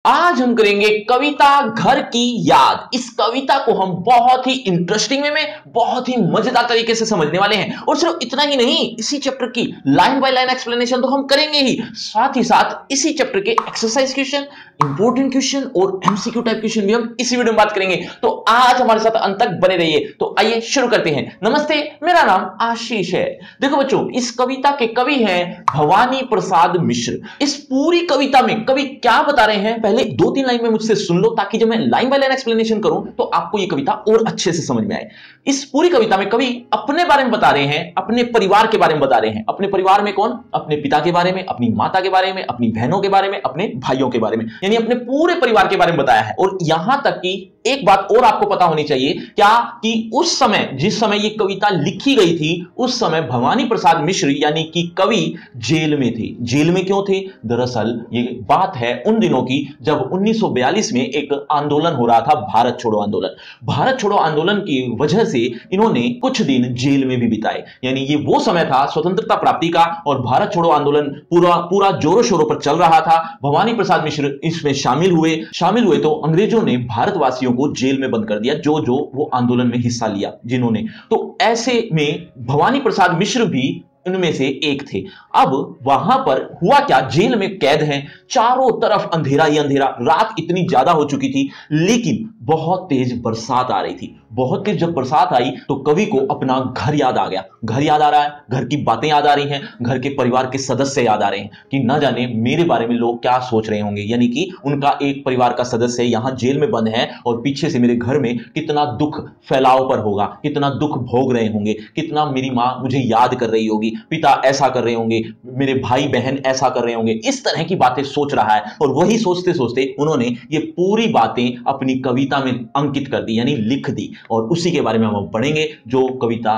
आज हम करेंगे कविता घर की याद। इस कविता को हम बहुत ही इंटरेस्टिंग वे में बहुत ही मजेदार तरीके से समझने वाले हैं। और सिर्फ इतना ही नहीं, इसी चैप्टर की लाइन बाय लाइन एक्सप्लेनेशन तो हम करेंगे ही साथ इसी चैप्टर के एक्सरसाइज क्वेश्चन, इंपॉर्टेंट क्वेश्चन और एमसीक्यू टाइप क्वेश्चन भी हम इसी वीडियो में बात करेंगे। तो आज हमारे साथ अंत तक बने रहिए। तो आइए शुरू करते हैं। नमस्ते, मेरा नाम आशीष है। देखो बच्चों, इस कविता के कवि हैं भवानी प्रसाद मिश्र। इस पूरी कविता में कवि क्या बता रहे हैं, पहले 2-3 लाइन में मुझसे सुन लो, ताकि जब मैं लाइन बाय लाइन एक्सप्लेनेशन करूं तो आपको यह कविता और अच्छे से समझ में आए। इस पूरी कविता में कवि अपने बारे में बता रहे हैं, अपने परिवार के बारे में बता रहे हैं। अपने परिवार में कौन? अपने पिता के बारे में, अपनी माता के बारे में, अपनी बहनों के बारे में, अपने भाइयों के बारे में, यानी अपने पूरे परिवार के बारे में बताया है। और यहां तक कि एक बात और आपको पता होनी चाहिए, क्या कि उस समय, जिस समय यह कविता लिखी गई थी, उस समय भवानी प्रसाद मिश्र यानी कि कवि जेल में थे। जेल में क्यों थे? दरअसल ये बात है उन दिनों की जब 1942 में एक आंदोलन हो रहा था, भारत छोड़ो आंदोलन। भारत छोड़ो आंदोलन की वजह से इन्होंने कुछ दिन जेल में भी बिताए। यानी ये वो समय था स्वतंत्रता प्राप्ति का, और भारत छोड़ो आंदोलन पूरा जोरों शोरों पर चल रहा था। भवानी प्रसाद मिश्र इसमें शामिल हुए तो अंग्रेजों ने भारतवासियों को जेल में बंद कर दिया, जो वो आंदोलन में हिस्सा लिया जिन्होंने। तो ऐसे में भवानी प्रसाद मिश्र भी उनमें से एक थे। अब वहां पर हुआ क्या, जेल में कैद हैं, चारों तरफ अंधेरा ही अंधेरा, रात इतनी ज्यादा हो चुकी थी, लेकिन बहुत तेज बरसात आ रही थी। बहुत तेज जब बरसात आई तो कवि को अपना घर याद आ गया। घर याद आ रहा है, घर की बातें याद आ रही हैं, घर के परिवार के सदस्य याद आ रहे हैं कि न जाने मेरे बारे में लोग क्या सोच रहे होंगे। यानी कि उनका एक परिवार का सदस्य यहां जेल में बंद है और पीछे से मेरे घर में कितना दुख फैलाव पर होगा, कितना दुख भोग रहे होंगे, कितना मेरी मां मुझे याद कर रही होगी, पिता ऐसा कर रहे होंगे, मेरे भाई बहन ऐसा कर रहे होंगे। इस तरह की बातें सोच रहा है, और वही सोचते सोचते उन्होंने ये पूरी बातें अपनी कविता में अंकित कर दी, यानी लिख दी। और उसी के बारे में हम पढ़ेंगे जो कविता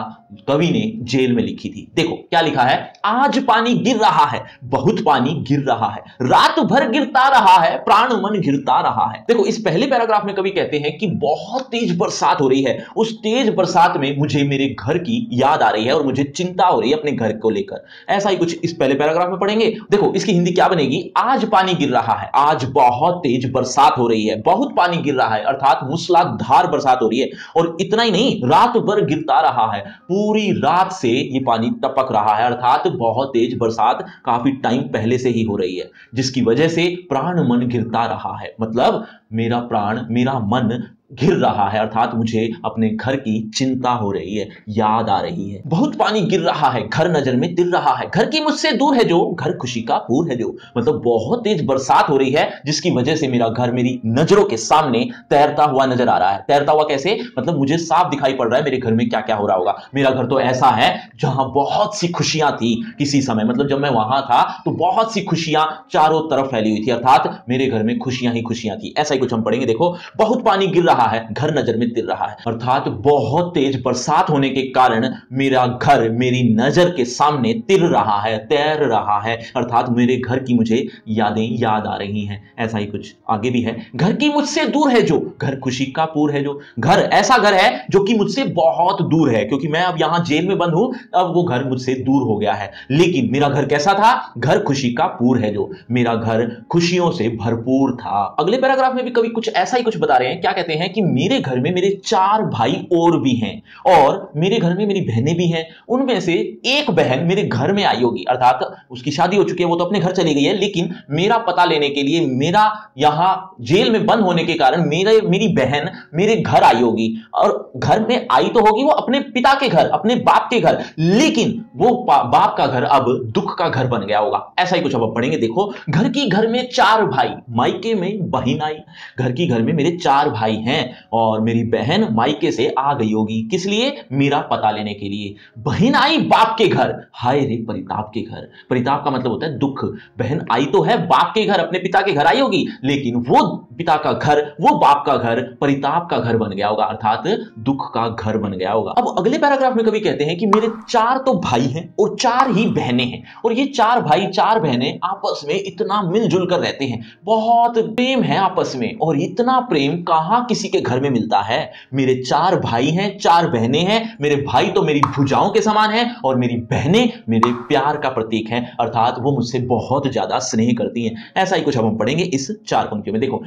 कवि ने जेल में लिखी थी। देखो क्या लिखा है। आज पानी गिर रहा है, बहुत पानी गिर रहा है, रात भर गिरता रहा है, प्राण मन गिरता रहा है। देखो इस पहले पैराग्राफ में कवि कहते हैं कि बहुत तेज बरसात हो रही है, उस तेज बरसात में मुझे मेरे घर की याद आ रही है और मुझे चिंता हो रही है अपने घर को लेकर। ऐसा ही कुछ इस पहले पैराग्राफ में पढ़ेंगे। देखो इसकी हिंदी क्या बनेगी। आज पानी गिर रहा है, आज बहुत तेज बरसात हो रही है, बहुत पानी गिर रहा है अर्थात मूसलाधार बरसात हो रही है। और इतना ही नहीं, रात भर गिरता रहा है, पूरी रात से ये पानी टपक रहा है, अर्थात बहुत तेज बरसात काफी टाइम पहले से ही हो रही है, जिसकी वजह से प्राण मन गिरता रहा है। मतलब मेरा प्राण, मेरा मन गिर रहा है, अर्थात मुझे अपने घर की चिंता हो रही है, याद आ रही है। बहुत पानी गिर रहा है, घर नजर में तिल रहा है, घर की मुझसे दूर है जो, घर खुशी का पूर है जो। मतलब बहुत तेज बरसात हो रही है, जिसकी वजह से मेरा घर मेरी नजरों के सामने तैरता हुआ नजर आ रहा है। तैरता हुआ कैसे? मतलब मुझे साफ दिखाई पड़ रहा है मेरे घर में क्या क्या हो रहा होगा। मेरा घर तो ऐसा है जहां बहुत सी खुशियां थी किसी समय, मतलब जब मैं वहां था तो बहुत सी खुशियां चारों तरफ फैली हुई थी, अर्थात मेरे घर में खुशियां ही खुशियां थी। ऐसा ही कुछ हम पढ़ेंगे। देखो बहुत पानी गिर रहा है, घर नजर में तिर रहा है, अर्थात बहुत तेज बरसात होने के कारण मेरा घर मेरी नजर के सामने तिर रहा है, तैर रहा है, अर्थात मेरे घर की मुझे यादें याद आ रही हैं। ऐसा ही कुछ आगे भी है। घर की मुझसे दूर है जो, घर खुशी का पूर है जो। घर ऐसा घर है जो कि मुझसे बहुत दूर है, क्योंकि मैं अब यहां जेल में बंद हूं, अब वो घर मुझसे दूर हो गया है। लेकिन मेरा घर कैसा था? घर खुशी का पूर है जो, मेरा घर खुशियों से भरपूर था। अगले पैराग्राफ में भी कवि कुछ ऐसा ही कुछ बता रहे हैं। क्या कहते हैं कि मेरे घर में मेरे 4 भाई और भी हैं, और मेरे घर में मेरी बहनें भी हैं। उनमें से एक बहन मेरे घर में आई होगी, अर्थात उसकी शादी हो चुकी है, वो तो अपने घर चली गई है, लेकिन मेरा पता लेने के लिए, मेरा यहां जेल में बंद होने के कारण मेरी बहन मेरे घर आई होगी। और घर में आई तो होगी वो अपने पिता के घर, अपने बाप के घर, लेकिन वो बाप का घर अब दुख का घर बन गया होगा। ऐसा ही कुछ अब पढ़ेंगे। देखो घर में 4 भाई, मायके में बहन आई। घर में मेरे 4 भाई हैं और मेरी बहन मायके से आ गई होगी, किस लिए? मेरा पता लेने के लिए। बहन आई बाप के घर, हाय रे परिताप के घर। परिताप का मतलब होता है दुख। बहन आई तो है बाप के घर, अपने पिता के घर आई होगी, लेकिन वो पिता का घर, वो बाप का घर परिताप का घर बन गया होगा, अर्थात दुख का घर बन गया होगा। अब अगले पैराग्राफ में कवि कहते हैं कि मेरे 4 तो भाई हैं और 4 ही बहनें हैं, और ये 4 भाई 4 बहनें आपस में इतना मिलजुल कर रहते हैं, बहुत प्रेम है आपस में। और इतना प्रेम कहां किसी किसी के घर में मिलता है। मेरे 4 भाई हैं, 4 बहनें हैं। मेरे भाई तो मेरी भुजाओं के समान हैं और मेरी बहनें मेरे प्यार का प्रतीक हैं, अर्थात वो मुझसे बहुत ज्यादा स्नेह करती हैं। ऐसा ही कुछ अब हम पढ़ेंगे इस 4 पंक्तियों में। देखो,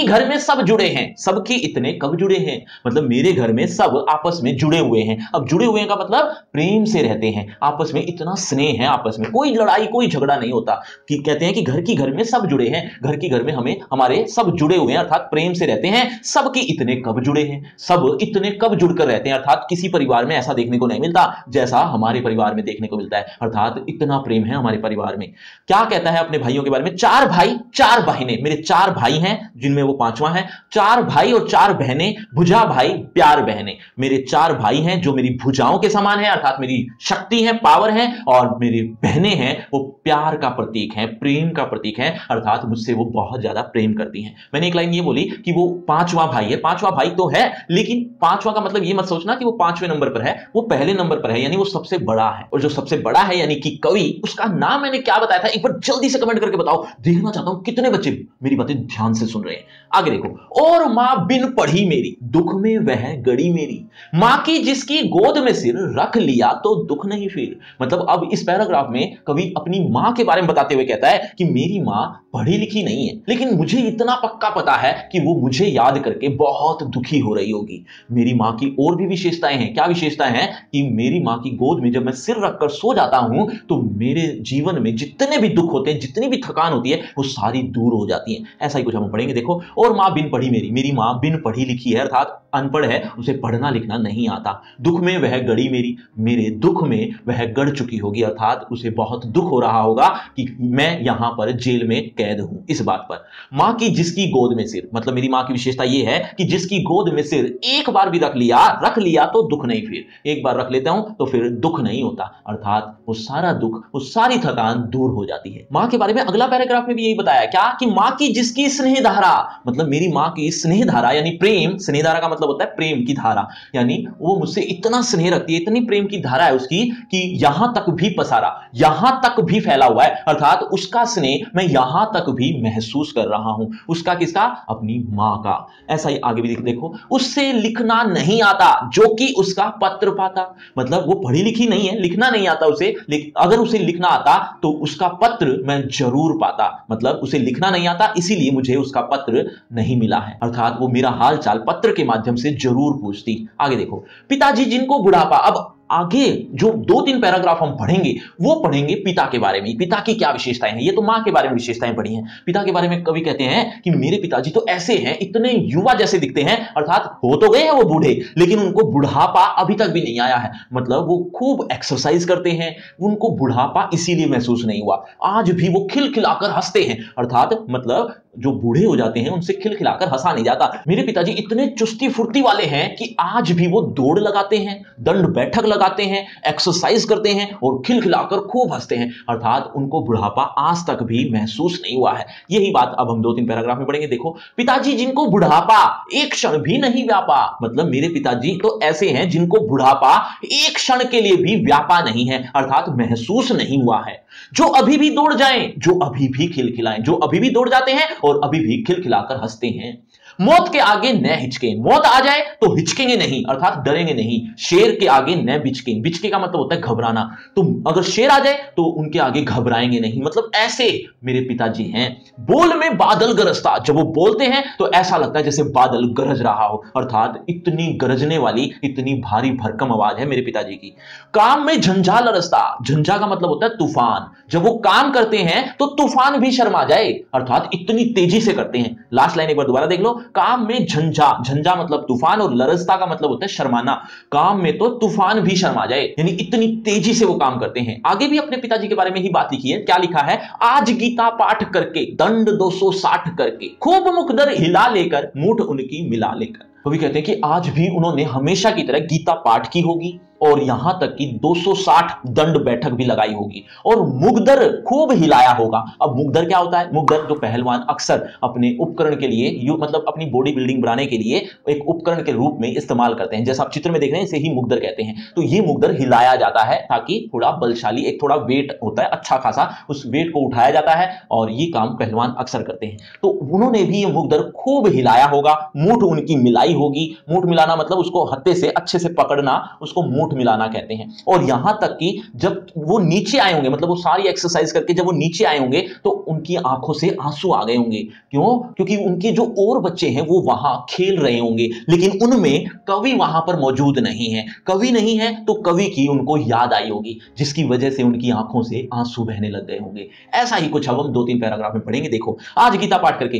घर में सब जुड़े हैं। सबके इतने कब जुड़े हैं? मतलब मेरे घर में सब आपस में जुड़े हुए हैं। अब जुड़े हुए का मतलब प्रेम से रहते हैं, आपस में इतना स्नेह है, आपस में कोई लड़ाई कोई झगड़ा नहीं होता। कि कहते हैं कि घर में सब जुड़े हैं, घर में हमें हमारे सब जुड़े हुए हैं, अर्थात प्रेम से रहते हैं। सबके इतने कब जुड़े हैं? सब इतने कब जुड़कर रहते हैं, अर्थात किसी परिवार में ऐसा देखने को नहीं मिलता जैसा हमारे परिवार में देखने को मिलता है, अर्थात इतना प्रेम है हमारे परिवार में। क्या कहता है अपने भाइयों के बारे में? 4 भाई 4 बहनें। मेरे 4 भाई हैं जिनमें वो 5वां है। 4 भाई और 4 बहनें, भुजा भाई प्यार बहनें। मेरे 4 भाई हैं जो मेरी भुजाओं के समान है, अर्थात मेरी शक्ति है, पावर है, और मेरी बहनें हैं वो प्यार का प्रतीक है, प्रेम का प्रतीक है, अर्थात मुझसे वो बहुत ज्यादा प्रेम करती हैं। मैंने एक लाइन ये बोली कि वो 5वां भाई है। 5वां भाई तो है, लेकिन 5वां का मतलब ये मत सोचना कि वो 5वें नंबर पर है, वो पहले नंबर पर है, यानी वो सबसे बड़ा है। और जो सबसे बड़ा है यानी कि कवि, उसका नाम मैंने क्या बताया था, एक बार जल्दी से कमेंट करके बताओ। देखना चाहता हूं कितने बच्चे मेरी बातें ध्यान से सुन रहे हैं। आगे देखो, और मां बिन पढ़ी मेरी, दुख में वह गड़ी मेरी। मां की जिसकी गोद में सिर रख लिया तो दुख नहीं फिर। मतलब अब इस पैराग्राफ में कवि अपनी मां के बारे में बताते हुए कहता है कि मेरी मां पढ़ी लिखी नहीं है, लेकिन मुझे इतना पक्का पता है कि वो मुझे याद करके बहुत दुखी हो रही होगी। मेरी मां की और भी विशेषताएं हैं। क्या विशेषताएं हैं? कि मेरी मां की गोद में जब मैं सिर रखकर सो जाता हूं तो मेरे जीवन में जितने भी दुख होते हैं, जितनी भी थकान होती है, वो सारी दूर हो जाती है। ऐसा ही कुछ हम पढ़ेंगे। देखो, और मां बिन पढ़ी मेरी मां बिन पढ़ी लिखी है, अर्थात अनपढ़ है, उसे पढ़ना लिखना नहीं आता। दुख में वह गड़ी मेरी, मेरे दुख में वह गड़ चुकी होगी, अर्थात उसे बहुत दुख हो रहा होगा कि मैं यहां पर जेल में कैद हूं। इस बात पर मां की जिसकी गोद में सिर, मतलब मेरी मां की विशेषता यह है कि जिसकी गोद में सिर एक बार भी रख लिया तो दुख नहीं फिर। एक बार रख लेता हूं तो फिर दुख नहीं होता, अर्थात वो सारा दुख, वो सारी थकान दूर हो जाती है। मां के बारे में अगला पैराग्राफ में भी यही बताया, क्या कि मां की जिसकी स्नेह धारा, मतलब मेरी मां की स्नेह धारा यानी प्रेम, स्नेह धारा का मतलब होता है प्रेम की धारा, यानी वो मुझसे इतना स्नेह रखती है, इतनी प्रेम की धारा है उसकी कि यहां तक भी पसारा, यहां तक भी फैला हुआ है, अर्थात उसका स्नेह मैं यहां तक भी महसूस कर रहा हूं। उसका किसका? अपनी मां का। ऐसा ही आगे भी देखो, उससे लिखना नहीं आता जो कि उसका पत्र पाता। मतलब वो पढ़ी लिखी नहीं है, लिखना नहीं आता उसे, अगर उसे लिखना आता तो उसका पत्र मैं जरूर पाता। मतलब उसे लिखना नहीं आता, इसीलिए मुझे उसका पत्र नहीं मिला है, अर्थात वो मेरा हाल चाल पत्र के माध्यम से जरूर पूछती। आगे देखो, पिताजी जिनको बुढ़ापा, अब आगे जो 2-3 पैराग्राफ हम पढ़ेंगे वो पढ़ेंगे पिता के बारे में। पिता की क्या विशेषताएं हैं? ये तो मां के बारे में विशेषताएं पढ़ी हैं। पिता के बारे में कवि कहते हैं कि मेरे पिताजी तो ऐसे हैं, इतने युवा जैसे दिखते हैं, अर्थात हो तो गए हैं वो बूढ़े, लेकिन उनको बुढ़ापा अभी तक भी नहीं आया है। मतलब वो खूब एक्सरसाइज करते हैं, उनको बुढ़ापा इसीलिए महसूस नहीं हुआ। आज भी वो खिलखिलाकर हंसते हैं, अर्थात मतलब जो बूढ़े हो जाते हैं उनसे खिलखिलाकर हंसा नहीं जाता। मेरे पिताजी इतने चुस्ती फुर्ती वाले हैं कि आज भी वो दौड़ लगाते हैं, दंड बैठक लगाते हैं, एक्सरसाइज करते हैं और खिलखिलाकर खूब हंसते हैं, अर्थात उनको बुढ़ापा आज तक भी महसूस नहीं हुआ है। यही बात अब हम 2-3 पैराग्राफ में पढ़ेंगे। देखो, पिताजी जिनको बुढ़ापा एक क्षण भी नहीं व्यापा, मतलब मेरे पिताजी तो ऐसे हैं जिनको बुढ़ापा एक क्षण के लिए भी व्यापा नहीं है, अर्थात महसूस नहीं हुआ है। जो अभी भी दौड़ जाएं, जो अभी भी खिलखिलाएं, जो अभी भी दौड़ जाते हैं और अभी भी खिलखिलाकर हंसते हैं। मौत के आगे न हिचके, मौत आ जाए तो हिचकेंगे नहीं, अर्थात डरेंगे नहीं। शेर के आगे न बिचके, बिचके का मतलब होता है घबराना, तो अगर शेर आ जाए तो उनके आगे घबराएंगे नहीं, मतलब ऐसे मेरे पिताजी हैं। बोल में बादल गरजता, जब वो बोलते हैं तो ऐसा लगता है जैसे बादल गरज रहा हो, अर्थात इतनी गरजने वाली, इतनी भारी भरकम आवाज है मेरे पिताजी की। काम में झंझा लरसता, झंझा का मतलब होता है तूफान, जब वो काम करते हैं तो तूफान भी शर्मा जाए, अर्थात इतनी तेजी से करते हैं। लास्ट लाइन एक बार दोबारा देख लो, काम में झंझा, झंझा मतलब तूफान और लरसता का मतलब होता है शर्माना, काम में तो तूफान भी शर्मा जाए, यानी इतनी तेजी से वो काम करते हैं। आगे भी अपने पिताजी के बारे में ही बात लिखी है। क्या लिखा है? आज गीता पाठ करके, दंड 260 करके, खूब मुखदर हिला लेकर, मूठ उनकी मिला लेकर। कवि कहते हैं कि आज भी उन्होंने हमेशा की तरह गीता पाठ की होगी और यहां तक कि 260 दंड बैठक भी लगाई होगी और मुगदर खूब हिलाया होगा। अब मुगदर क्या होता है? मुगदर जो पहलवान अक्सर अपने उपकरण के लिए, मतलब अपनी बॉडी बिल्डिंग बनाने के लिए एक उपकरण के रूप में इस्तेमाल करते हैं, जैसा आप चित्र में देख रहे हैं, इसे ही मुगदर कहते हैं। तो ये मुगदर हिलाया जाता है ताकि थोड़ा बलशाली, एक थोड़ा वेट होता है अच्छा खासा, उस वेट को उठाया जाता है और ये काम पहलवान अक्सर करते हैं। तो उन्होंने भी ये मुगदर खूब हिलाया होगा, मूठ उनकी मिलाई मिलाई होगी। मूठ मिलाना मतलब उसको हत्थे से अच्छे से पकड़ना, उसको मूठ मिलाना कहते हैं। और यहां तक कि जब वो नीचे आए होंगे, मतलब वो सारी एक्सरसाइज करके जब वो नीचे आए होंगे तो उनकी आंखों से आंसू आ गए होंगे। क्यों? क्योंकि उनके जो और बच्चे हैं वो वहां खेल रहे होंगे, लेकिन उनमें कवि वहां पर मौजूद नहीं है। कवि नहीं है तो कवि की उनको याद आई होगी, जिसकी वजह से उनकी आंखों से आंसू बहने लग गए होंगे। ऐसा ही कुछ अब हम 2-3 पैराग्राफ में पढ़ेंगे। देखो, आज गीता पाठ करके,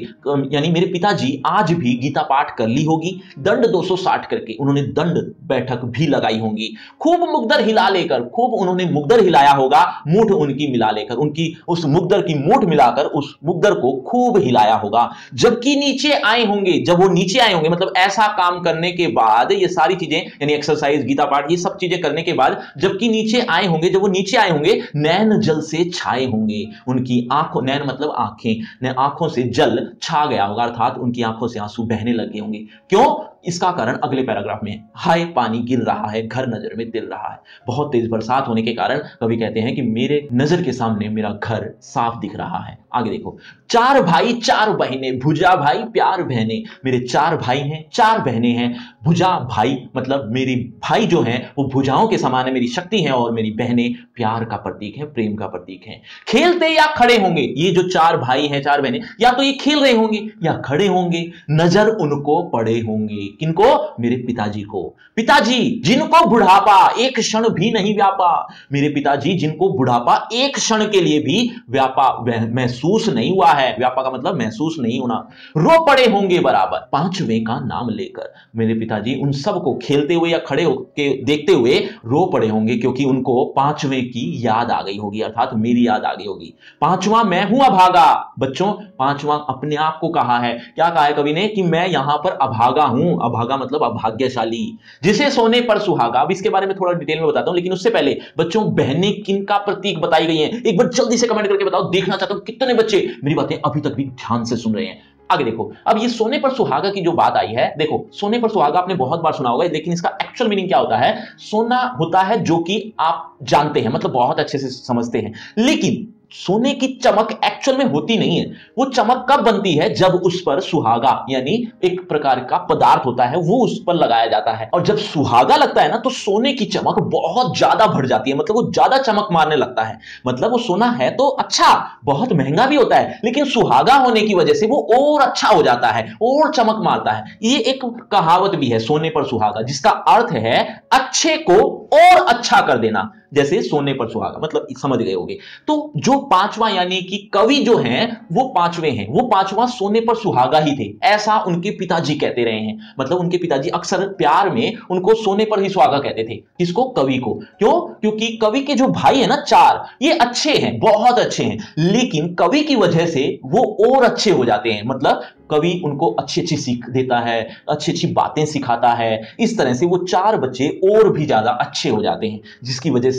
यानी मेरे पिताजी आज भी गीता पाठ कर ली होगी। दंड 260 करके उन्होंने दंड बैठक भी लगाई होंगी। खूब मुग्दर हिला लेकर, खूब उन्होंने मुग्दर हिलाया होगा, मूठ उनकी मिला लेकर, उनकी उस मुग्दर की मूठ मिलाकर उस मुग्दर को खूब हिलाया होगा। जबकि नीचे आए होंगे, जब वो नीचे आए होंगे मतलब ऐसा काम करने के बाद, ये सारी चीजें यानी एक्सरसाइज, गीता पाठ, ये सब चीजें करने के बाद जबकि नीचे आए होंगे, जब वो नीचे आए होंगे, नैन जल से छाए होंगे। उनकी आंखों, नैन मतलब आंखें, आंखों से जल छा गया होगा, अर्थात उनकी आंखों से आंसू बहने लगे होंगे। क्यों? इसका कारण अगले पैराग्राफ में, हाय पानी गिर रहा है, घर नजर में तिल रहा है। बहुत तेज बरसात होने के कारण कवि कहते हैं कि मेरे नजर के सामने मेरा घर साफ दिख रहा है। आगे देखो, 4 भाई 4 बहनें, भुजा भाई प्यार बहनें। मेरे 4 भाई हैं, 4 बहनें हैं। भुजा भाई मतलब मेरी भाई जो हैं वो भुजाओं के समान है, मेरी शक्ति है, और मेरी बहनें प्यार का प्रतीक है, प्रेम का प्रतीक है। खेलते या खड़े होंगे, ये जो 4 भाई हैं, 4 बहनें, या तो ये खेल रहे होंगे या खड़े होंगे। नजर उनको पड़े होंगे, किनको? मेरे पिताजी को। पिताजी जिनको बुढ़ापा एक क्षण भी नहीं व्यापा, मेरे पिताजी जिनको बुढ़ापा एक क्षण के लिए भी व्यापा महसूस नहीं हुआ है। व्यापा का मतलब महसूस नहीं होना। रो पड़े होंगे बराबर 5वें का नाम लेकर, मेरे पिताजी उन सबको खेलते हुए या खड़े होकर देखते हुए रो पड़े होंगे, क्योंकि उनको 5वें की याद आ गई होगी, अर्थात मेरी याद आ गई होगी। 5वां मैं हूं अभागा। बच्चों, 5वां अपने आप को कहा है। क्या कहा है कवि ने? कि मैं यहां पर अभागा हूं। अभागा मतलब अभाग्यशाली, जिसे सोने पर सुहागा। अब इसके बारे में थोड़ा डिटेल में बताता हूं, लेकिन उससे पहले बच्चों, बहनें किन का प्रतीक बताई गई हैं, एक बार जल्दी से कमेंट करके बताओ। देखना चाहता हूं कितने बच्चे मेरी बातें अभी तक भी ध्यान से सुन रहे हैं। आगे देखो, अब ये सोने पर सुहागा की जो बात आई है, देखो सोने पर सुहागा आपने बहुत बार सुना होगा, लेकिन इसका एक्चुअल मीनिंग क्या होता है? सोना होता है जो कि आप जानते हैं, मतलब बहुत अच्छे से समझते हैं, लेकिन सोने की चमक एक्चुअल में होती नहीं है। वो चमक कब बनती है? जब उस पर सुहागा यानी एक प्रकार का पदार्थ होता है वो उस पर लगाया जाता है, और जब सुहागा लगता है ना तो सोने की चमक बहुत ज्यादा बढ़ जाती है, मतलब वो ज्यादा चमक मारने लगता है। मतलब वो सोना है तो अच्छा, बहुत महंगा भी होता है, लेकिन सुहागा होने की वजह से वो और अच्छा हो जाता है, और चमक मारता है। ये एक कहावत भी है, सोने पर सुहागा, जिसका अर्थ है अच्छे को और अच्छा कर देना। जैसे सोने पर सुहागा, मतलब समझ गए होंगे। तो जो 5वां यानी कि कवि जो हैं वो 5वें हैं, वो 5वां सोने पर सुहागा ही थे, ऐसा उनके पिताजी कहते रहे हैं। मतलब उनके पिताजी अक्सर प्यार में उनको सोने पर ही सुहागा कहते थे। किसको? कवि को। क्यों? क्योंकि कवि के जो भाई है ना 4, ये अच्छे हैं, बहुत अच्छे हैं, लेकिन कवि की वजह से वो और अच्छे हो जाते हैं। मतलब कवि उनको अच्छी अच्छी सीख देता है, अच्छी अच्छी बातें सिखाता है। इस तरह से वो 4 बच्चे और भी ज्यादा अच्छे हो जाते हैं, जिसकी वजह से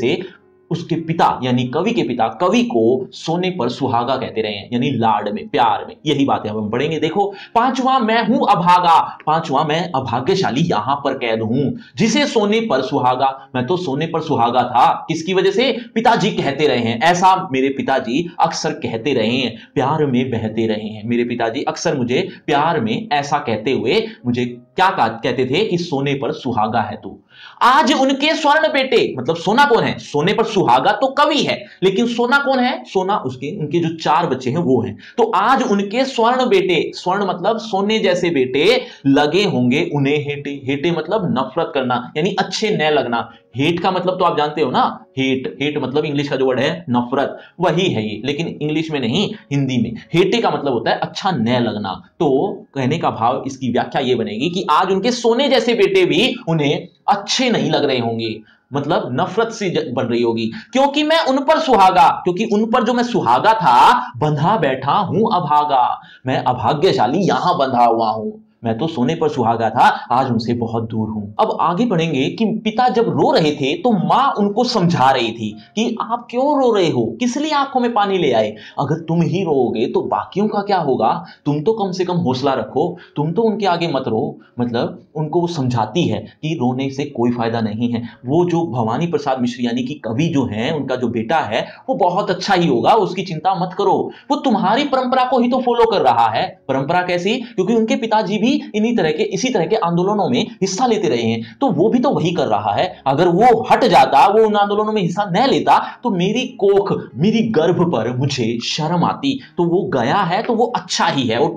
उसके पिता यानी कवि के पिता कवि को सोने पर सुहागा कहते रहे हैं, यानी लाड में, प्यार में। यही बातें हम पढ़ेंगे। देखो, 5वां मैं हूं अभागा, 5वां मैं अभाग्यशाली यहां पर कैद हूं, जिसे सोने पर सुहागा। मैं तो सोने पर सुहागा था, किसकी वजह से? पिताजी कहते रहे हैं, ऐसा मेरे पिताजी अक्सर कहते रहे हैं, प्यार में बहते रहे हैं। मेरे पिताजी अक्सर मुझे प्यार में ऐसा कहते हुए मुझे क्या कहते थे कि सोने पर सुहागा है तू। आज उनके स्वर्ण बेटे, मतलब सोना कौन है? सोने पर सुहागा तो कवि है, लेकिन सोना कौन है? सोना उसके, उनके जो 4 बच्चे हैं वो हैं। तो आज उनके स्वर्ण बेटे, स्वर्ण मतलब सोने जैसे बेटे, लगे होंगे उन्हें हेटे। हेटे मतलब नफरत करना, यानी अच्छे न लगना। हेट का मतलब तो आप जानते हो ना, हेट, हेट मतलब इंग्लिश का जो वर्ड है नफरत, वही है ये, लेकिन इंग्लिश में नहीं, हिंदी में। हेटे का मतलब होता है अच्छा न लगना। तो कहने का भाव, इसकी व्याख्या ये बनेगी कि आज उनके सोने जैसे बेटे भी उन्हें अच्छे नहीं लग रहे होंगे, मतलब नफरत सी बन रही होगी, क्योंकि मैं उन पर सुहागा, क्योंकि उन पर जो मैं सुहागा था, बंधा बैठा हूं अभागा। मैं अभाग्यशाली यहां बंधा हुआ हूं, मैं तो सोने पर सुहागा था, आज उनसे बहुत दूर हूं। अब आगे बढ़ेंगे कि पिता जब रो रहे थे तो मां उनको समझा रही थी कि आप क्यों रो रहे हो, किस लिए आंखों में पानी ले आए? अगर तुम ही रोओगे तो बाकियों का क्या होगा? तुम तो कम से कम हौसला रखो, तुम तो उनके आगे मत रो। मतलब उनको वो समझाती है कि रोने से कोई फायदा नहीं है। वो जो भवानी प्रसाद मिश्र यानी कि कवि जो है, उनका जो बेटा है वो बहुत अच्छा ही होगा, उसकी चिंता मत करो। वो तुम्हारी परंपरा को ही तो फॉलो कर रहा है। परंपरा कैसी? क्योंकि उनके पिताजी भी इसी तरह के आंदोलनों में हिस्सा लेते रहे हैं, तो वो भी तो वही कर रहा है। अगर वो हट जाता, वो उन आंदोलनों में हिस्सा न लेता, तो मेरी कोख, मेरी गर्भ पर मुझे शर्म आती। तो वो गया है तो वो अच्छा ही है, और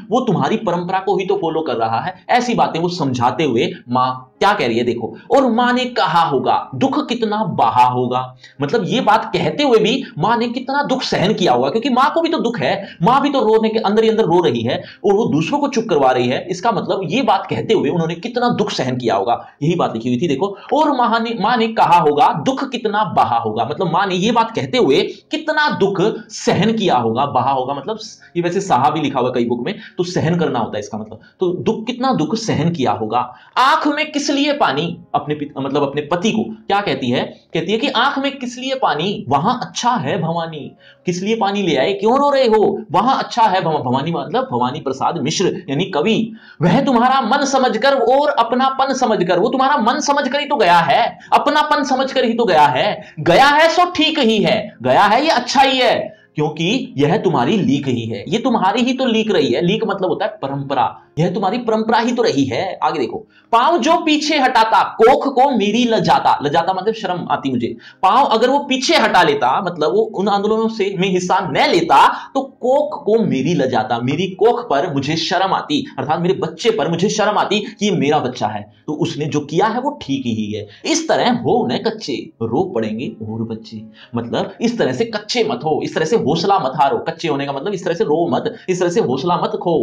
वो तुम्हारी परंपरा को ही तो फॉलो कर रहा है। ऐसी बातें वो समझाते हुए मां क्या कह रही है देखो। और मां ने कहा होगा दुख कितना बहा होगा, मतलब ये बात कहते हुए भी मां ने कितना दुख सहन किया होगा, क्योंकि मां को भी तो दुख है, मां भी तो रोने के अंदर ही अंदर रो रही है और वो दूसरों को चुप करवा रही है। इसका मतलब ये बात कहते हुए उन्होंने कितना दुख सहन किया होगा, यही बात लिखी हुई थी देखो। और मां ने कहा होगा दुख कितना बहा होगा, मतलब मां ने ये बात कहते हुए कितना दुख सहन किया होगा। बहा होगा मतलब ये वैसे सहा भी लिखा हुआ कई बुक में, तो सहन करना होता है इसका मतलब। तो दुख, कितना दुख सहन किया होगा। आंख में किस लिए पानी, अपने पति को क्या कहती है कि आंख में किस लिए पानी, वहां अच्छा है भवानी। किस लिए पानी ले आए, क्यों रो रहे हो, वहां अच्छा है भवानी, मतलब भवानी प्रसाद मिश्र यानी कवि। वह तुम्हारा मन समझकर और अपनापन समझकर, वो तुम्हारा मन समझकर ही तो गया है, अपनापन समझकर ही तो गया है सो ठीक ही है, गया है ये अच्छा ही है, क्योंकि यह तुम्हारी लीक ही है, ये तुम्हारी ही तो लीक रही है। लीक मतलब होता है परंपरा, यह तुम्हारी परंपरा ही तो रही है। आगे देखो, पांव जो पीछे हटाता कोख को मेरी लजाता, लजाता मतलब शर्म आती मुझे। पांव अगर वो पीछे हटा लेता, मतलब वो उन आंदोलनों से में हिस्सा न लेता, तो कोख को मेरी लजाता, मेरी कोख पर मुझे शर्म आती, अर्थात मेरे बच्चे पर मुझे शर्म आती कि ये मेरा बच्चा है, तो उसने जो किया है वो ठीक ही है। इस तरह हो न कच्चे, रो पड़ेंगे और बच्चे, मतलब इस तरह से कच्चे मत हो, इस तरह से हौसला मत हारो। कच्चे होने का मतलब इस तरह से रो मत, इस तरह से हौसला मत खो।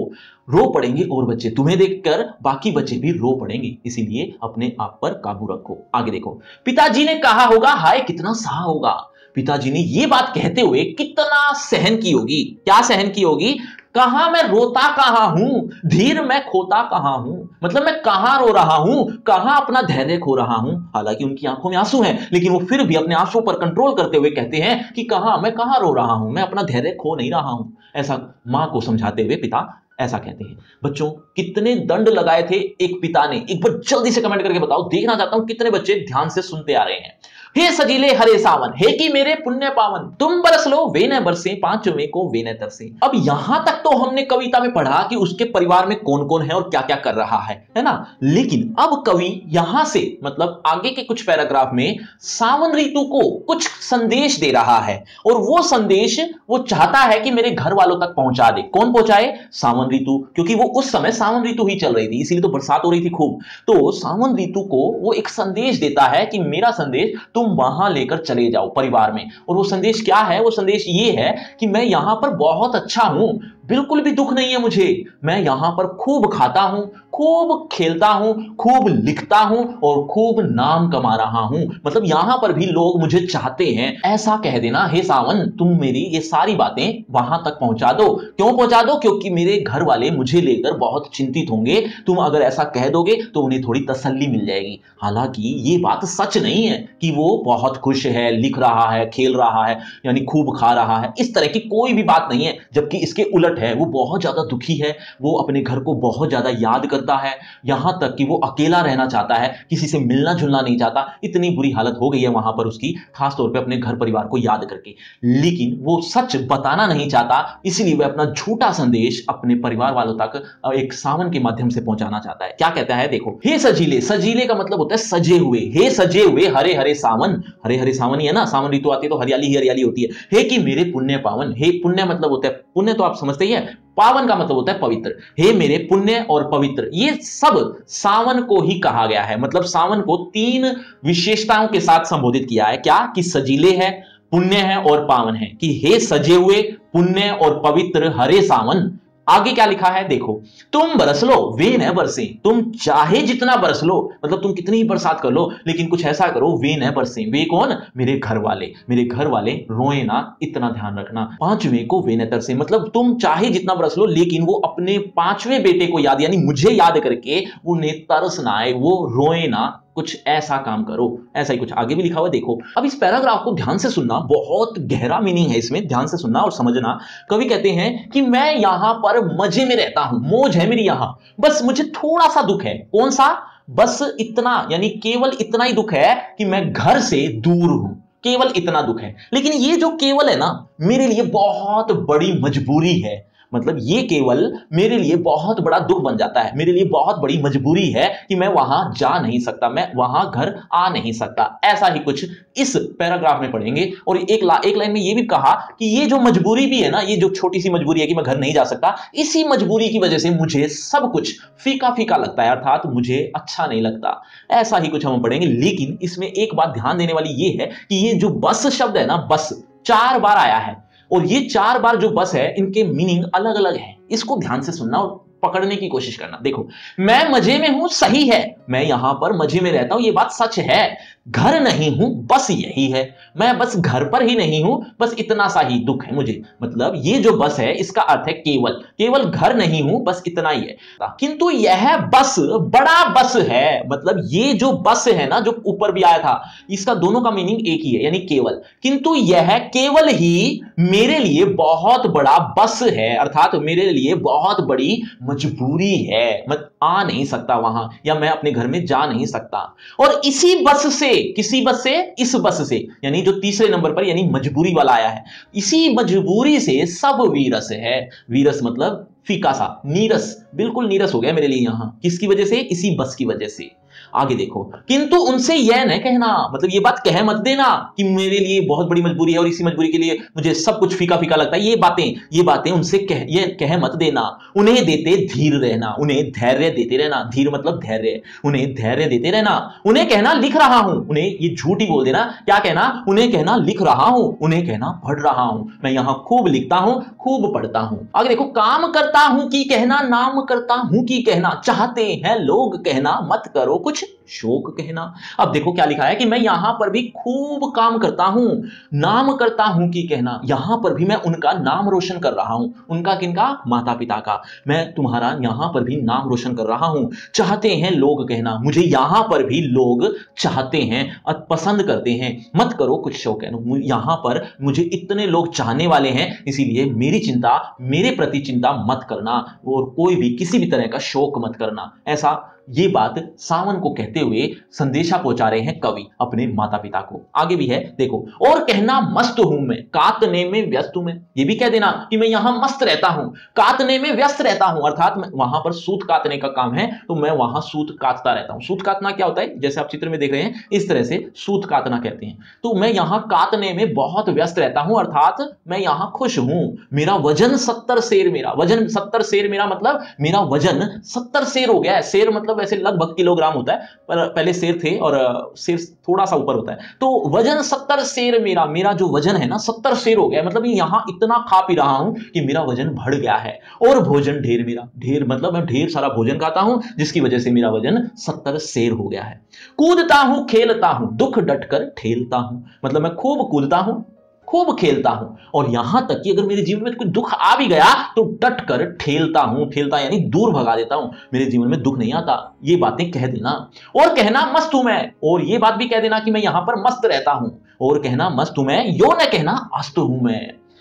रो पड़ेंगे और बच्चे, तुम्हें देखकर बाकी बच्चे भी रो पड़ेंगे, इसीलिए अपने आप पर काबू रखो। आगे देखो, पिताजी ने कहा होगा हाय कितना सहा होगा। पिताजी ने यह बात कहते हुए कितना सहन की होगी, क्या सहन की होगी। कहां मैं रोता कहां हूं, धीर मैं खोता कहां हूं, मतलब मैं कहां रो रहा हूं, कहां अपना धैर्य खो रहा हूं। हालांकि उनकी आंखों में आंसू हैं, लेकिन वो फिर भी अपने आंसू पर कंट्रोल करते हुए कहते हैं कि मैं कहां रो रहा हूं, मैं अपना धैर्य खो नहीं रहा हूं। ऐसा मां को समझाते हुए पिता ऐसा कहते हैं। बच्चों, कितने दंड लगाए थे एक पिता ने, एक बार जल्दी से कमेंट करके बताओ, देखना चाहता हूं कितने बच्चे ध्यान से सुनते आ रहे हैं। हे सजीले हरे सावन, हे कि मेरे पुण्य पावन, तुम बरस लो वे न बरसे, पांचवें को वे न तरसे। अब यहां तक तो हमने कविता में पढ़ा कि उसके परिवार में कौन कौन है और क्या क्या कर रहा है ना। लेकिन अब कवि यहां से मतलब आगे के कुछ पैराग्राफ में सावन ऋतु को कुछ संदेश दे रहा है, और वो संदेश वो चाहता है कि मेरे घर वालों तक पहुंचा दे। कौन पहुंचाए, सावन ऋतु, क्योंकि वो उस समय सावन ऋतु ही चल रही थी, इसीलिए तो बरसात हो रही थी खूब। तो सावन ऋतु को वो एक संदेश देता है कि मेरा संदेश तुम वहां लेकर चले जाओ परिवार में। और वो संदेश क्या है, वो संदेश ये है कि मैं यहां पर बहुत अच्छा हूं, बिल्कुल भी दुख नहीं है मुझे, मैं यहां पर खूब खाता हूं, खूब खेलता हूं, खूब लिखता हूं और खूब नाम कमा रहा हूं, मतलब यहां पर भी लोग मुझे चाहते हैं। ऐसा कह देना हे सावन, तुम मेरी ये सारी बातें वहां तक पहुंचा दो। क्यों पहुंचा दो, क्योंकि मेरे घर वाले मुझे लेकर बहुत चिंतित होंगे, तुम अगर ऐसा कह दोगे तो उन्हें थोड़ी तसल्ली मिल जाएगी। हालांकि ये बात सच नहीं है कि वो बहुत खुश है, लिख रहा है, खेल रहा है, यानी खूब खा रहा है, इस तरह की कोई भी बात नहीं है। जबकि इसके उलट है, वो बहुत ज्यादा दुखी है, वो अपने घर को बहुत ज्यादा याद करता है, यहां तक कि वो अकेला रहना चाहता है, किसी से मिलना जुलना नहीं चाहता। इतनी बुरी हालत हो गई है वहां पर उसकी, खासतौर पे अपने घर परिवार को याद करके। लेकिन वो सच बताना नहीं चाहता, इसलिए वह अपना झूठा संदेश अपने परिवार वालों तक एक सावन के माध्यम से पहुंचाना चाहता है। क्या कहता है देखो, हे सजीले, सजीले का मतलब होता है सजे हुए, हे सजे हुए हरे हरे सावन, हरे हरे सावन ही है ना, सावन ऋतु आती है तो हरियाली ही हरियाली होती है। हे कि मेरे पुण्य पावन, हे पुण्य मतलब होता है, पुण्य तो आप समझते ही है, पावन का मतलब होता है पवित्र। हे मेरे पुण्य और पवित्र, ये सब सावन को ही कहा गया है, मतलब सावन को तीन विशेषताओं के साथ संबोधित किया है। क्या कि सजीले है, पुण्य है और पावन है, कि हे सजे हुए पुण्य और पवित्र हरे सावन। आगे क्या लिखा है देखो, तुम बरस लो वे न बरसे, तुम चाहे जितना बरस लो, मतलब तुम कितनी ही बरसात कर लो, लेकिन कुछ ऐसा करो वे न बरसे। वे कौन, मेरे घर वाले, मेरे घर वाले रोए ना, इतना ध्यान रखना। पांचवें को वे न तरसे, मतलब तुम चाहे जितना बरस लो, लेकिन वो अपने पांचवें बेटे को याद, यानी मुझे याद करके उन्हें तरस ना आए, वो रोए ना, कुछ ऐसा काम करो। ऐसा ही कुछ आगे भी लिखा हुआ देखो। अब इस पैराग्राफ को ध्यान से सुनना, बहुत गहरा मीनिंग है इसमें, ध्यान से सुनना और समझना। कवि कहते हैं कि मैं यहां पर मजे में रहता हूं, मौज है मेरी यहां, बस मुझे थोड़ा सा दुख है। कौन सा, बस इतना, यानी केवल इतना ही दुख है कि मैं घर से दूर हूं, केवल इतना दुख है। लेकिन ये जो केवल है ना, मेरे लिए बहुत बड़ी मजबूरी है, मतलब ये केवल मेरे लिए बहुत बड़ा दुख बन जाता है, मेरे लिए बहुत बड़ी मजबूरी है कि मैं वहां जा नहीं सकता, मैं वहां घर आ नहीं सकता। ऐसा ही कुछ इस पैराग्राफ में पढ़ेंगे। और एक लाइन में ये भी कहा कि ये जो मजबूरी भी है ना, ये जो छोटी सी मजबूरी है कि मैं घर नहीं जा सकता, इसी मजबूरी की वजह से मुझे सब कुछ फीका फीका लगता है, अर्थात मुझे अच्छा नहीं लगता। ऐसा ही कुछ हम पढ़ेंगे। लेकिन इसमें एक बात ध्यान देने वाली ये है कि ये जो बस शब्द है ना, बस 4 बार आया है और ये 4 बार जो बस है इनके मीनिंग अलग अलग है। इसको ध्यान से सुनना और पकड़ने की कोशिश करना। देखो, मैं मजे में हूं, सही है, मैं यहां पर मजे में रहता हूं, ये बात सच है। घर नहीं हूं, बस यही है। मैं बस घर पर ही नहीं हूं, बस इतना सा ही दुख है मुझे। मतलब ये जो बस है इसका अर्थ है केवल, केवल घर नहीं हूं, बस इतना ही है। किंतु यह बस बड़ा बस है। मतलब ये जो बस है ना, जो ऊपर भी आया था, इसका दोनों का मीनिंग एक ही है, यानी केवल। किंतु यह केवल ही मेरे लिए बहुत बड़ा बस है, अर्थात मेरे लिए बहुत बड़ी मजबूरी है। मैं आ नहीं सकता वहां, या मैं अपने घर में जा नहीं सकता। और इसी बस से, किसी बस से, इस बस से, यानी जो तीसरे नंबर पर यानी मजबूरी वाला आया है, इसी मजबूरी से सब वीरस है। वीरस मतलब फीका सा, नीरस, बिल्कुल नीरस हो गया मेरे लिए यहां। किसकी वजह से? इसी बस की वजह से। आगे देखो, किंतु उनसे यह न कहना, मतलब ये बात कह मत देना कि मेरे लिए बहुत बड़ी मजबूरी है और इसी मजबूरी के लिए मुझे सब कुछ फीका फीका लगता है। ये बातें उनसे कह मत देना। उन्हें देते धीर रहना, उन्हें धैर्य देते रहना। धीर मतलब धैर्य, उन्हें धैर्य देते रहना। उन्हें कहना लिख रहा हूं, उन्हें ये झूठ ही बोल देना। क्या कहना? उन्हें कहना लिख रहा हूं, उन्हें कहना पढ़ रहा हूं। मैं यहां खूब लिखता हूं, खूब पढ़ता हूं। आगे देखो, काम करता हूं की कहना, नाम करता हूं की कहना, चाहते हैं लोग कहना, मत करो कुछ शोक कहना। अब देखो क्या लिखा है कि मैं यहां पर भी खूब काम करता हूं, नाम करता हूं कि कहना, यहां पर भी मैं उनका नाम रोशन कर रहा हूं। उनका किनका? माता पिता का। मैं तुम्हारा यहां पर भी नाम रोशन कर रहा हूं। चाहते हैं लोग कहना, मुझे यहां पर भी लोग चाहते हैं, पसंद करते हैं। मत करो कुछ शोक कहना, यहां पर मुझे इतने लोग चाहने वाले हैं, इसीलिए मेरी चिंता, मेरे प्रति चिंता मत करना और कोई भी किसी भी तरह का शोक मत करना। ऐसा ये बात सावन को कहते हुए संदेशा पहुंचा रहे हैं कवि अपने माता पिता को। आगे भी है देखो, और कहना मस्त हूं मैं, कातने में व्यस्त हूं मैं। ये भी कह देना कि मैं यहां मस्त रहता हूं, कातने में व्यस्त रहता हूं, अर्थात मैं वहां पर सूत कातने का काम है तो मैं वहां सूत काटता रहता हूं। सूत काटना क्या होता है? जैसे आप चित्र में देख रहे हैं, इस तरह से सूत काटना कहते हैं। तो मैं यहां काटने में बहुत व्यस्त रहता हूं, अर्थात मैं यहां खुश हूं। मेरा वजन 70 सेर, मेरा वजन 70 सेर, मेरा मतलब मेरा वजन 70 सेर हो गया है। सेर मतलब वैसे लगभग किलोग्राम होता है, पर पहले सेर थे और सेर थोड़ा सा ऊपर होता है। तो वजन 70 सेर मेरा जो वजन है ना 70 सेर हो गया। मतलब यहां इतना खा पी रहा हूं कि मेरा वजन बढ़ गया है। और भोजन ढेर, मेरा ढेर मतलब मैं ढेर सारा भोजन खाता हूं जिसकी वजह से मेरा वजन 70 सेर हो गया है। कूदता हूं, खेलता हूं, दुख डटकर ठेलता हूं, मतलब मैं खूब कूदता हूं, खूब खेलता हूं, और यहां तक कि अगर मेरे जीवन में कोई दुख आ भी गया तो डट कर ठेलता हूं। ठेलता यानी दूर भगा देता हूं, मेरे जीवन में दुख नहीं आता। ये बातें कह देना। और कहना मस्त हूं मैं, और ये बात भी कह देना कि मैं यहां पर मस्त रहता हूं। और कहना मस्त हूं मैं, यो न कहना अस्त हूं मैं।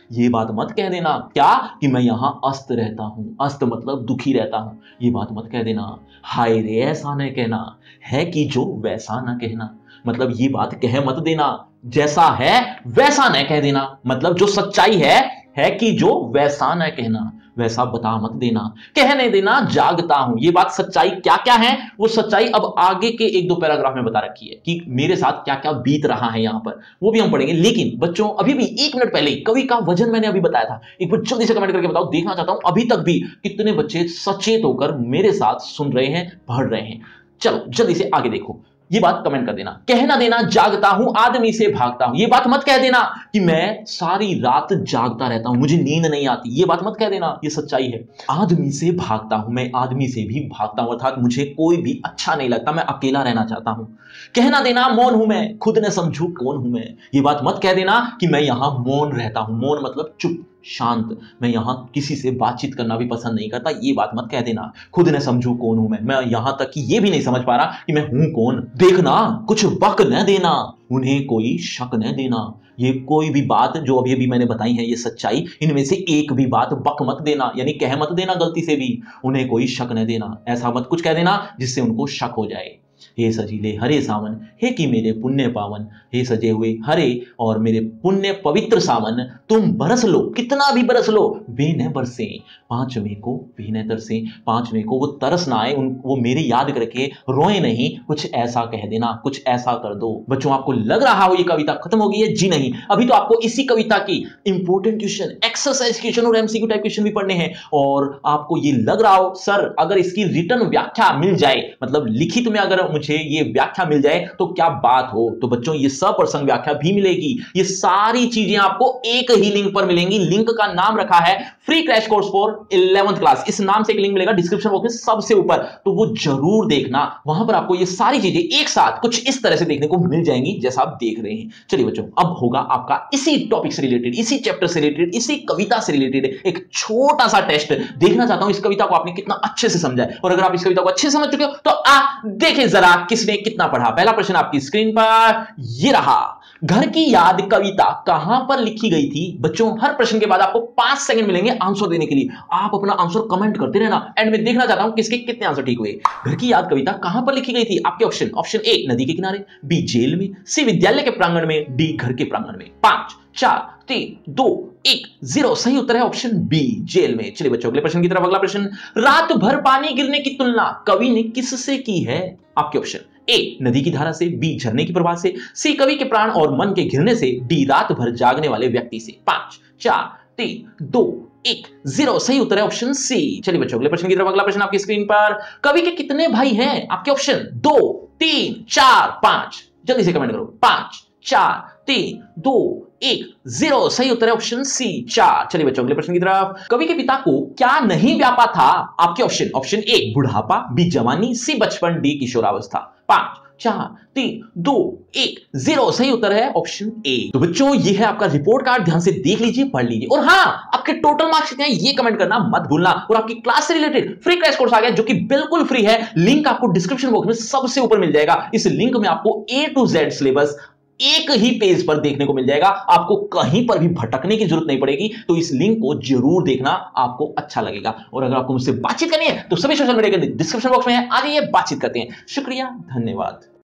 ये बात मत कह देना क्या कि मैं यहां अस्त रहता हूं। अस्त मतलब दुखी रहता हूं, ये बात मत कह देना। हाय रे ऐसा न कहना, है कि जो वैसा न कहना, मतलब ये बात कह मत देना। जैसा है वैसा न कह देना, मतलब जो सच्चाई है कि जो वैसा न कहना, वैसा बता मत देना। कहने देना जागता हूं, ये बात सच्चाई क्या क्या है वो सच्चाई अब आगे के 1-2 पैराग्राफ में बता रखी है कि मेरे साथ क्या क्या बीत रहा है यहां पर, वो भी हम पढ़ेंगे। लेकिन बच्चों अभी भी 1 मिनट पहले कवि का वजन मैंने अभी बताया था, एक बार जल्दी से कमेंट करके बताओ, देखना चाहता हूं अभी तक भी कितने बच्चे सचेत होकर मेरे साथ सुन रहे हैं, पढ़ रहे हैं। चलो जल्दी से आगे देखो, ये बात कमेंट कर देना। कहना देना जागता हूं, आदमी से भागता हूं, ये बात मत कह देना कि मैं सारी रात जागता रहता हूं, मुझे नींद नहीं आती, ये बात मत कह देना, ये सच्चाई है। आदमी से भागता हूं, मैं आदमी से भी भागता हूं, अर्थात मुझे कोई भी अच्छा नहीं लगता, मैं अकेला रहना चाहता हूं। कहना देना मौन हूं मैं, खुद न समझू कौन हूं मैं, ये बात मत कह देना कि मैं यहां मौन रहता हूं। मौन मतलब चुप, शांत, मैं यहां किसी से बातचीत करना भी पसंद नहीं करता, ये बात मत कह देना। खुद न समझू कौन हूं मैं यहां तक कि ये भी नहीं समझ पा रहा कि मैं हूं कौन। देखना कुछ बक न देना, उन्हें कोई शक न देना, ये कोई भी बात जो अभी अभी मैंने बताई है ये सच्चाई, इनमें से एक भी बात बक मत देना, यानी कह मत देना गलती से भी। उन्हें कोई शक न देना, ऐसा मत कुछ कह देना जिससे उनको शक हो जाए। हे सजीले हरे सावन, हे कि मेरे पुण्य पावन, हे सजे हुए हरे और मेरे पुण्य पवित्र सावन, तुम बरस लो कितना भी बरस लो, वे न बरसे 5 मई को वे न तरसे, 5 मई को वो तरस ना आए, वो मेरे याद करके रोए नहीं, कुछ ऐसा कह देना, कुछ ऐसा कर दो। बच्चों आपको लग रहा हो ये कविता खत्म हो गई है? जी नहीं, अभी तो आपको इसी कविता की इंपॉर्टेंट क्वेश्चन, एक्सरसाइज क्वेश्चन और एमसीक्यू टाइप क्वेश्चन भी पढ़ने हैं। और आपको ये लग रहा हो सर अगर इसकी रिटर्न व्याख्या मिल जाए, मतलब लिखित में अगर मुझे ये व्याख्या मिल जाए तो क्या बात हो। तो बच्चों ये सप्रसंग व्याख्या भी मिलेगी, ये सारी चीजें आपको एक ही लिंक पर मिलेंगी। लिंक का नाम रखा है free crash course for 11th class, इस नाम से एक लिंक मिलेगा डिस्क्रिप्शन बॉक्स में सबसे ऊपर, तो वो जरूर देखना। वहां पर आपको ये सारी चीजें एक साथ कुछ इस तरह से देखने को मिल जाएंगी जैसा आप देख रहे हैं। चलिए बच्चों अब होगा आपका इसी टॉपिक से रिलेटेड, इसी चैप्टर से रिलेटेड, इसी कविता से रिलेटेड एक छोटा सा टेस्ट। देखना चाहता हूं इस कविता को आपने कितना अच्छे से समझा है, और अगर आप इस कविता को अच्छे से समझ चुके हो तो देखें जरा किसने कितना पढ़ा। पहला प्रश्न आपकी स्क्रीन पर ये रहा, घर की याद कविता कहां पर लिखी गई थी? बच्चों हर प्रश्न के बाद आपको 5 सेकंड मिलेंगे आंसर देने के लिए, आप अपना आंसर कमेंट करते रहना, एंड में देखना चाहता हूं किसके कितने आंसर ठीक हुए। घर की याद कविता कहां पर लिखी गई थी? आपके ऑप्शन, ऑप्शन ए नदी के किनारे, बी जेल में, सी विद्यालय के प्रांगण में, डी घर के प्रांगण में। 5 4 3 2 1 0 सही उत्तर है ऑप्शन बी जेल में। चलिए बच्चों अगले प्रश्न की तरफ। अगला प्रश्न, रात भर पानी गिरने की तुलना कवि ने किससे की है? आपके ऑप्शन, ए नदी की धारा से, बी झरने की प्रवाह से, सी कवि के प्राण और मन के घिरने से, डी रात भर जागने वाले व्यक्ति से। 5 4 3 2 1 0 सही उत्तर है ऑप्शन सी। चलिए बच्चों अगले प्रश्न की तरफ। अगला प्रश्न आपकी स्क्रीन पर, कवि के कितने भाई हैं? आपके ऑप्शन 2 3 4 5, जल्दी से कमेंट करो। 5 4 3 2 1 0 सही उत्तर है ऑप्शन सी 4। चलिए बच्चों अगले प्रश्न की तरफ। कवि के पिता को क्या नहीं व्यापा था? आपके ऑप्शन, ऑप्शन ए बुढ़ापा, बी जवानी, सी बचपन, डी किशोरावस्था। 5 4 3 2 1 0 सही उत्तर है ऑप्शन ए। तो बच्चों ये है आपका रिपोर्ट कार्ड, ध्यान से देख लीजिए, पढ़ लीजिए, और हाँ आपके टोटल मार्क्स कितने हैं ये कमेंट करना मत भूलना। और आपकी क्लास से रिलेटेड फ्री क्रैश कोर्स आ गया जो कि बिल्कुल फ्री है, लिंक आपको डिस्क्रिप्शन बॉक्स में सबसे ऊपर मिल जाएगा। इस लिंक में आपको A to Z सिलेबस एक ही पेज पर देखने को मिल जाएगा, आपको कहीं पर भी भटकने की जरूरत नहीं पड़ेगी। तो इस लिंक को जरूर देखना, आपको अच्छा लगेगा। और अगर आपको मुझसे बातचीत करनी है तो सभी सोशल मीडिया के डिस्क्रिप्शन बॉक्स में है, आ जाइए बातचीत करते हैं। शुक्रिया, धन्यवाद।